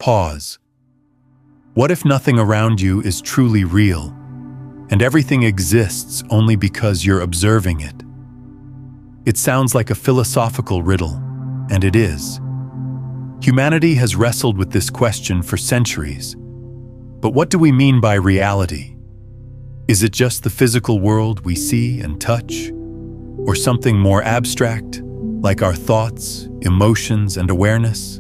Pause. What if nothing around you is truly real, and everything exists only because you're observing it? It sounds like a philosophical riddle, and it is. Humanity has wrestled with this question for centuries. But what do we mean by reality? Is it just the physical world we see and touch? Or something more abstract, like our thoughts, emotions, and awareness?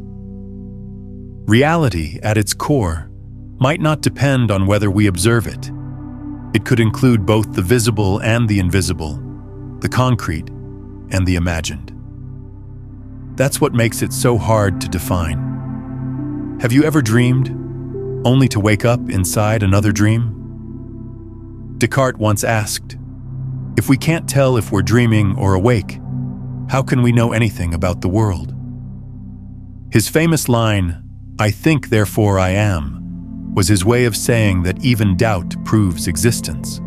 Reality, at its core, might not depend on whether we observe it. It could include both the visible and the invisible, the concrete and the imagined. That's what makes it so hard to define. Have you ever dreamed, only to wake up inside another dream? Descartes once asked, "If we can't tell if we're dreaming or awake, how can we know anything about the world?" His famous line, "I think, therefore I am," was his way of saying that even doubt proves existence.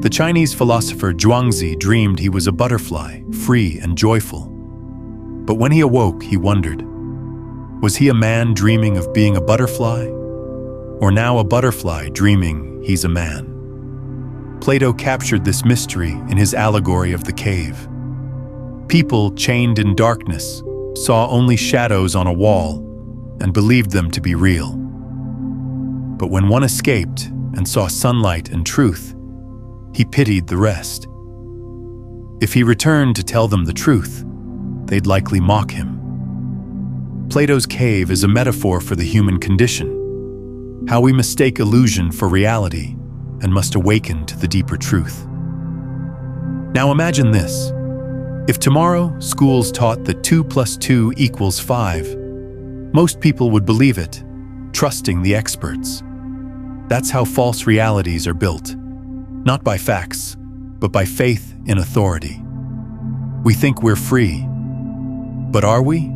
The Chinese philosopher Zhuangzi dreamed he was a butterfly, free and joyful. But when he awoke, he wondered, was he a man dreaming of being a butterfly? Or now a butterfly dreaming he's a man? Plato captured this mystery in his allegory of the cave. People chained in darkness saw only shadows on a wall and believed them to be real. But when one escaped and saw sunlight and truth, he pitied the rest. If he returned to tell them the truth, they'd likely mock him. Plato's cave is a metaphor for the human condition, how we mistake illusion for reality and must awaken to the deeper truth. Now imagine this. If tomorrow schools taught that 2 + 2 = 5, most people would believe it, trusting the experts. That's how false realities are built, not by facts, but by faith in authority. We think we're free, but are we?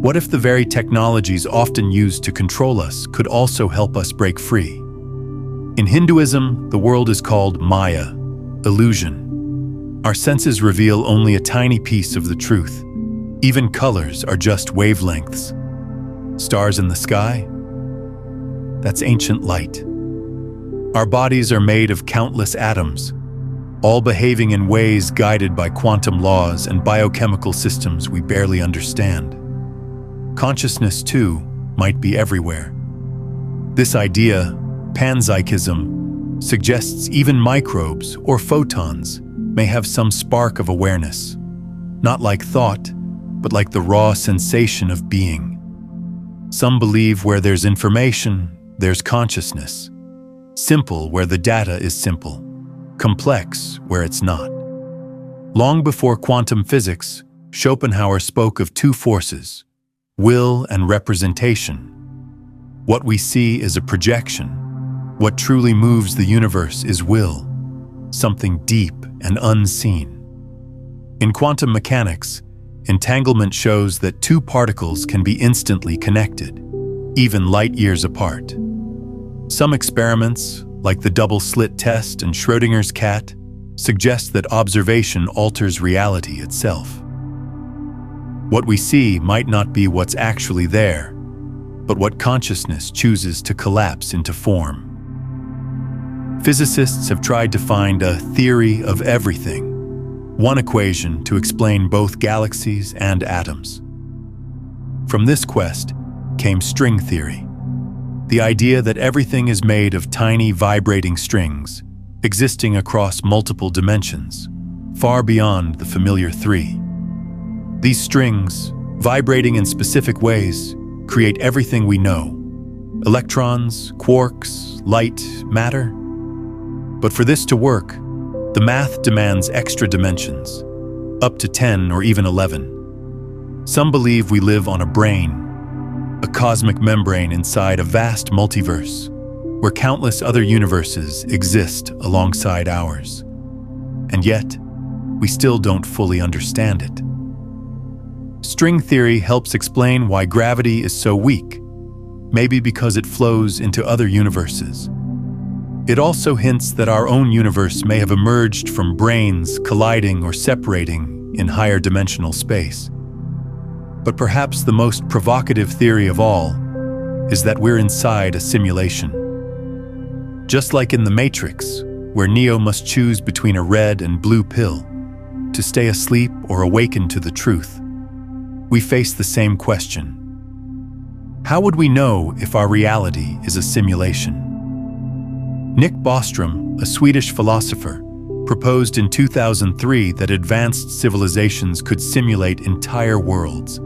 What if the very technologies often used to control us could also help us break free? In Hinduism, the world is called Maya, illusion. Our senses reveal only a tiny piece of the truth. Even colors are just wavelengths. Stars in the sky? That's ancient light. Our bodies are made of countless atoms, all behaving in ways guided by quantum laws and biochemical systems we barely understand. Consciousness, too, might be everywhere. This idea, panpsychism, suggests even microbes or photons may have some spark of awareness, not like thought, but like the raw sensation of being. Some believe where there's information, there's consciousness. Simple where the data is simple, complex where it's not. Long before quantum physics, Schopenhauer spoke of two forces, will and representation. What we see is a projection. What truly moves the universe is will, something deep and unseen. In quantum mechanics, entanglement shows that two particles can be instantly connected, even light years apart. Some experiments, like the double-slit test and Schrödinger's cat, suggest that observation alters reality itself. What we see might not be what's actually there, but what consciousness chooses to collapse into form. Physicists have tried to find a theory of everything, one equation to explain both galaxies and atoms. From this quest came string theory, the idea that everything is made of tiny vibrating strings, existing across multiple dimensions, far beyond the familiar three. These strings, vibrating in specific ways, create everything we know: electrons, quarks, light, matter. But for this to work, the math demands extra dimensions, up to 10 or even 11. Some believe we live on a brain, a cosmic membrane inside a vast multiverse, where countless other universes exist alongside ours. And yet, we still don't fully understand it. String theory helps explain why gravity is so weak, maybe because it flows into other universes. It also hints that our own universe may have emerged from brains colliding or separating in higher dimensional space. But perhaps the most provocative theory of all is that we're inside a simulation. Just like in The Matrix, where Neo must choose between a red and blue pill to stay asleep or awaken to the truth, we face the same question. How would we know if our reality is a simulation? Nick Bostrom, a Swedish philosopher, proposed in 2003 that advanced civilizations could simulate entire worlds,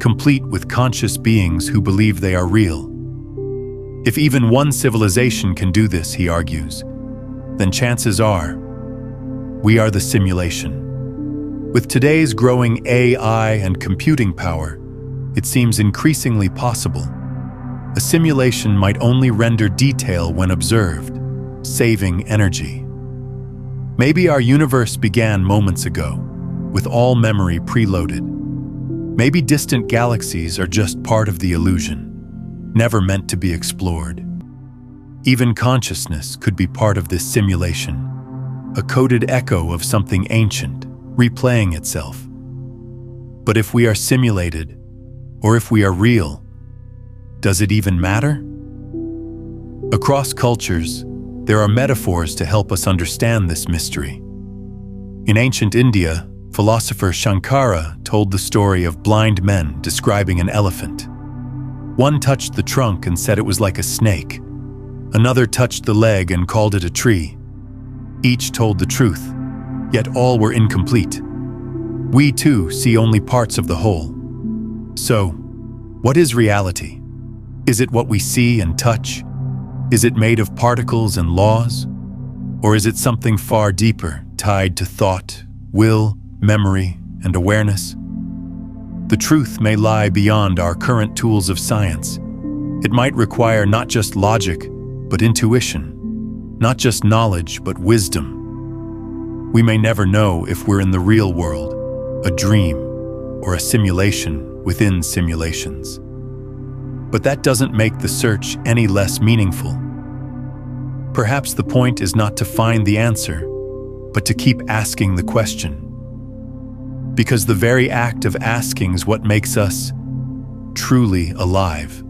complete with conscious beings who believe they are real. If even one civilization can do this, he argues, then chances are we are the simulation. With today's growing AI and computing power, it seems increasingly possible. A simulation might only render detail when observed, saving energy. Maybe our universe began moments ago, with all memory preloaded. Maybe distant galaxies are just part of the illusion, never meant to be explored. Even consciousness could be part of this simulation, a coded echo of something ancient, replaying itself. But if we are simulated, or if we are real, does it even matter? Across cultures, there are metaphors to help us understand this mystery. In ancient India, philosopher Shankara told the story of blind men describing an elephant. One touched the trunk and said it was like a snake. Another touched the leg and called it a tree. Each told the truth, yet all were incomplete. We too see only parts of the whole. So, what is reality? Is it what we see and touch? Is it made of particles and laws? Or is it something far deeper, tied to thought, will, memory, and awareness? The truth may lie beyond our current tools of science. It might require not just logic, but intuition. Not just knowledge, but wisdom. We may never know if we're in the real world, a dream, or a simulation within simulations. But that doesn't make the search any less meaningful. Perhaps the point is not to find the answer, but to keep asking the question. Because the very act of asking is what makes us truly alive.